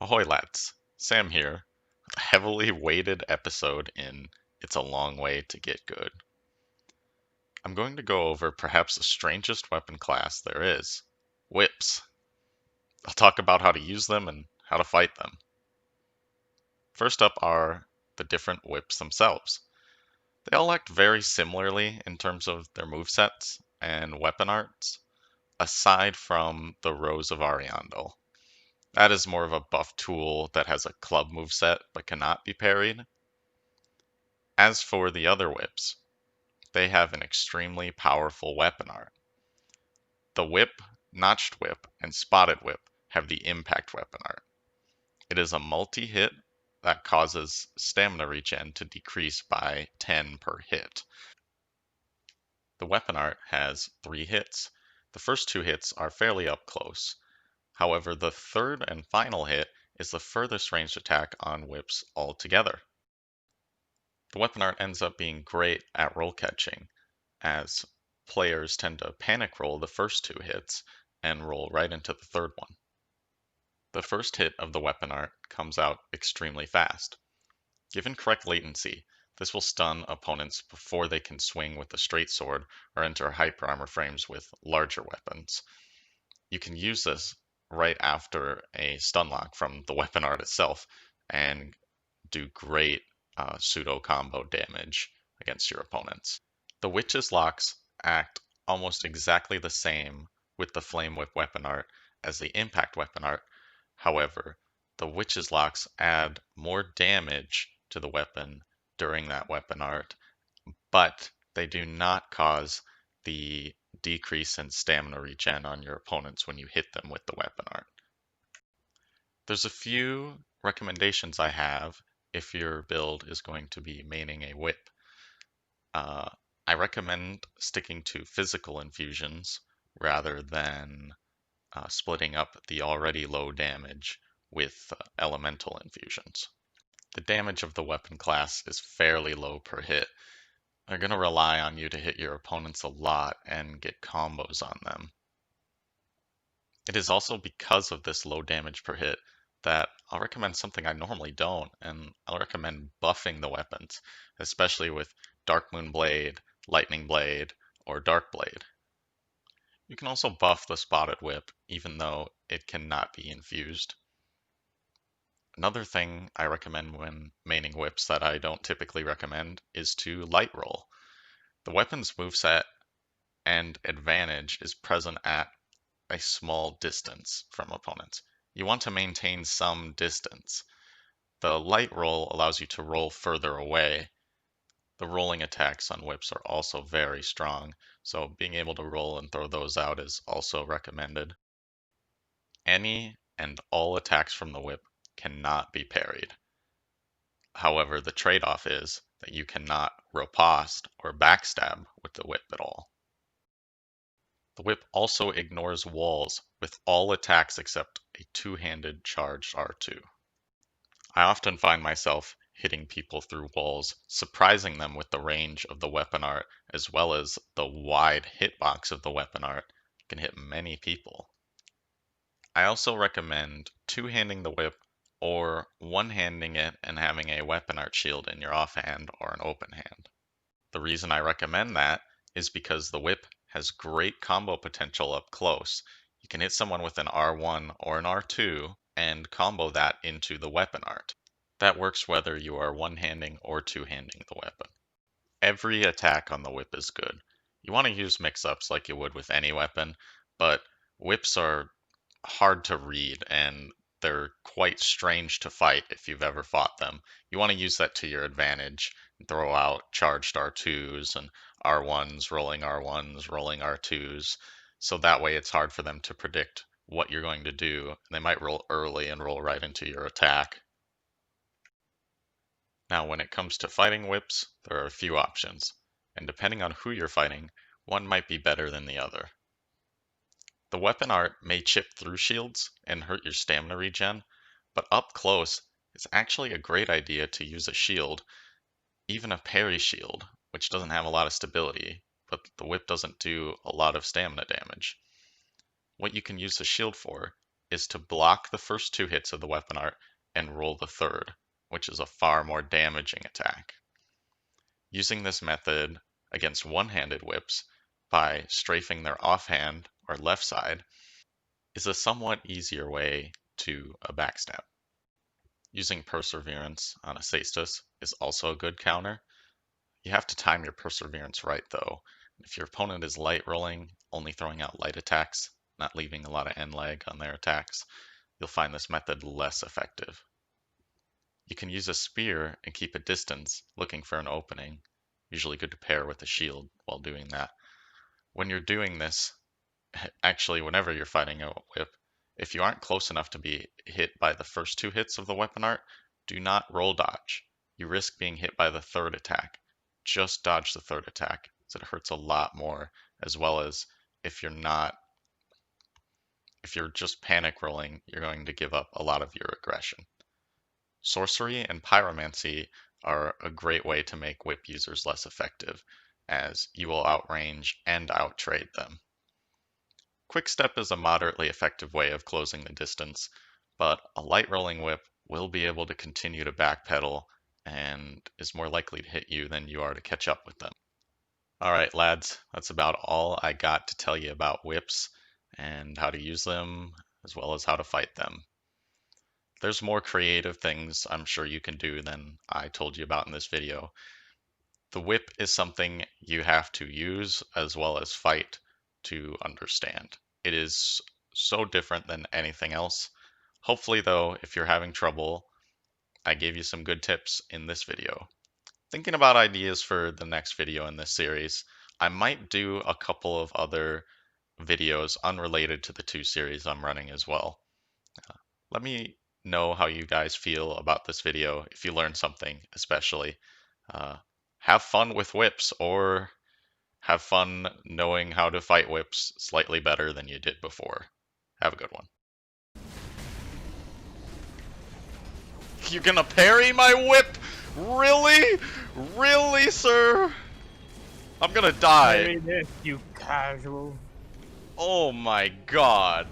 Ahoy lads, Sam here, with a heavily weighted episode in It's a Long Way to Get Good. I'm going to go over perhaps the strangest weapon class there is, whips. I'll talk about how to use them and how to fight them. First up are the different whips themselves. They all act very similarly in terms of their movesets and weapon arts, aside from the Rose of Ariandel. That is more of a buff tool that has a club moveset but cannot be parried. As for the other whips, they have an extremely powerful weapon art. The whip, notched whip, and spotted whip have the impact weapon art. It is a multi-hit that causes stamina regen to decrease by 10 per hit. The weapon art has 3 hits. The first 2 hits are fairly up close. However, the third and final hit is the furthest ranged attack on whips altogether. The weapon art ends up being great at roll catching, as players tend to panic roll the first 2 hits and roll right into the third one. The first hit of the weapon art comes out extremely fast. Given correct latency, this will stun opponents before they can swing with a straight sword or enter hyper armor frames with larger weapons. You can use this right after a stun lock from the weapon art itself and do great pseudo combo damage against your opponents. The Witch's Locks act almost exactly the same with the Flame Whip weapon art as the Impact weapon art. However, the Witch's Locks add more damage to the weapon during that weapon art, but they do not cause the decrease in stamina regen on your opponents when you hit them with the weapon art. There's a few recommendations I have if your build is going to be maining a whip. I recommend sticking to physical infusions rather than splitting up the already low damage with elemental infusions. The damage of the weapon class is fairly low per hit. They're going to rely on you to hit your opponents a lot and get combos on them. It is also because of this low damage per hit that I'll recommend something I normally don't, and I'll recommend buffing the weapons, especially with Dark Moon Blade, Lightning Blade, or Dark Blade. You can also buff the Spotted Whip, even though it cannot be infused. Another thing I recommend when maining whips that I don't typically recommend is to light roll. The weapon's moveset and advantage is present at a small distance from opponents. You want to maintain some distance. The light roll allows you to roll further away. The rolling attacks on whips are also very strong, so being able to roll and throw those out is also recommended. Any and all attacks from the whip cannot be parried. However, the trade-off is that you cannot riposte or backstab with the whip at all. The whip also ignores walls with all attacks except a two-handed charged R2. I often find myself hitting people through walls, surprising them with the range of the weapon art as well as the wide hitbox of the weapon art can hit many people. I also recommend two-handing the whip or one-handing it and having a weapon art shield in your offhand or an open hand. The reason I recommend that is because the whip has great combo potential up close. You can hit someone with an R1 or an R2 and combo that into the weapon art. That works whether you are one-handing or two-handing the weapon. Every attack on the whip is good. You want to use mix-ups like you would with any weapon, but whips are hard to read and they're quite strange to fight if you've ever fought them. You want to use that to your advantage and throw out charged R2s and R1s, rolling R1s, rolling R2s. So that way it's hard for them to predict what you're going to do. They might roll early and roll right into your attack. Now, when it comes to fighting whips, there are a few options, and depending on who you're fighting, one might be better than the other. The weapon art may chip through shields and hurt your stamina regen, but up close, it's actually a great idea to use a shield, even a parry shield, which doesn't have a lot of stability, but the whip doesn't do a lot of stamina damage. What you can use the shield for is to block the first 2 hits of the weapon art and roll the third, which is a far more damaging attack. Using this method against one-handed whips by strafing their offhand or left side is a somewhat easier way to a backstab. Using Perseverance on a Cestus is also a good counter. You have to time your Perseverance right though. If your opponent is light rolling, only throwing out light attacks, not leaving a lot of end lag on their attacks, you'll find this method less effective. You can use a spear and keep a distance, looking for an opening. Usually good to pair with a shield while doing that. When you're doing this, actually whenever you're fighting a whip, if you aren't close enough to be hit by the first 2 hits of the weapon art, do not roll dodge. You risk being hit by the third attack. Just dodge the third attack, so it hurts a lot more, as well as if you're just panic rolling, you're going to give up a lot of your aggression. Sorcery and Pyromancy are a great way to make whip users less effective, as you will outrange and outtrade them. Quickstep is a moderately effective way of closing the distance, but a light rolling whip will be able to continue to backpedal and is more likely to hit you than you are to catch up with them. Alright lads, that's about all I got to tell you about whips and how to use them, as well as how to fight them. There's more creative things I'm sure you can do than I told you about in this video. The whip is something you have to use as well as fight to understand. It is so different than anything else. Hopefully though, if you're having trouble, I gave you some good tips in this video. Thinking about ideas for the next video in this series, I might do a couple of other videos unrelated to the 2 series I'm running as well. Let me know how you guys feel about this video, if you learned something especially. Have fun with whips, or have fun knowing how to fight whips slightly better than you did before. Have a good one. You're gonna parry my whip? Really? Really, sir? I'm gonna die. Parry this, you casual. Oh my god.